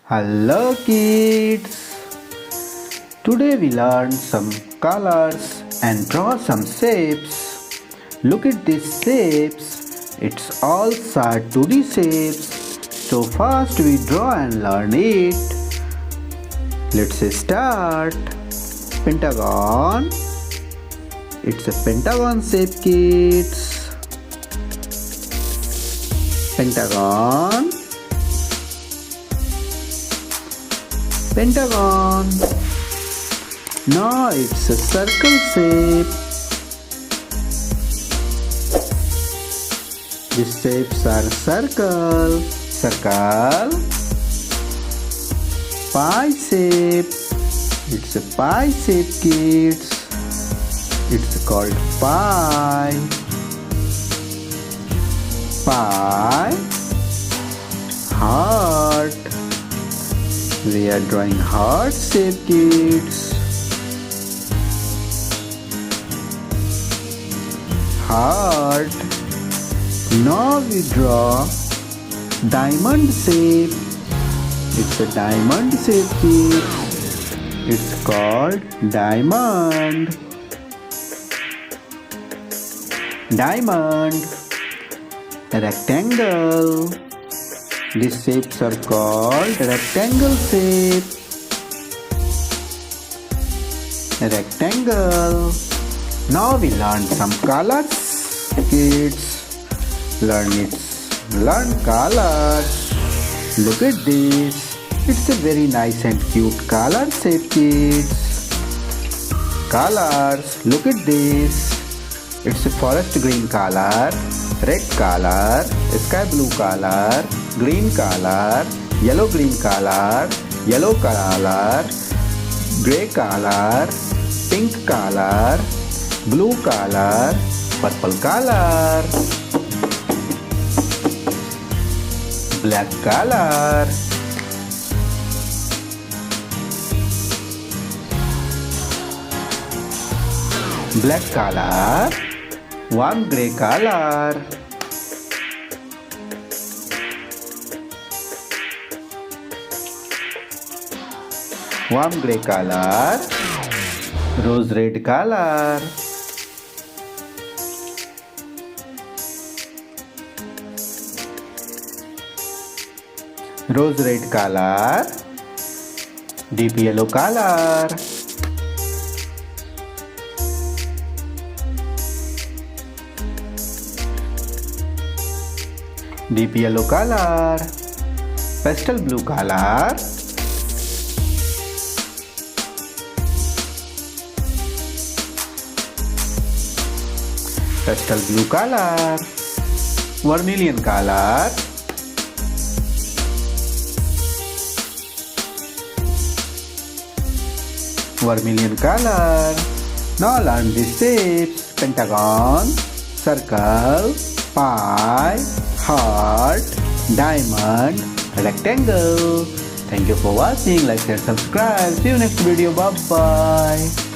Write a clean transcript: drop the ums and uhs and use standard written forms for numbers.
Hello kids! Today we learn some colors and draw some shapes. Look at these shapes. It's all sad 2D shapes. So first we draw and learn it. Let's start. Pentagon. It's a pentagon shape, kids. Pentagon. Pentagon. Now it's a circle shape. These shapes are circle, circle, pie shape. It's a pie shape, kids. It's called pie. Pie. Heart. We are drawing heart shape, kids. Heart. Now we draw diamond shape. It's a diamond shape, kids. It's called diamond. Diamond. Rectangle. These shapes are called rectangle shape. Rectangle. Now we learn some colors, kids. Learn colors. Look at this. It's a very nice and cute color shape, kids. Colors. Look at this. It's a forest green color, red color, sky blue color, green color, yellow green color, yellow color, grey color, pink color, blue color, purple color, black color, black color, warm grey color, warm grey color, rose red color, rose red color, deep yellow color, deep yellow color, pastel blue color, pastel blue color, vermilion color, vermilion color. Now learn these shapes: pentagon, circle, pie, heart, diamond, rectangle. Thank you for watching. Like and subscribe. See you next video. Bye bye.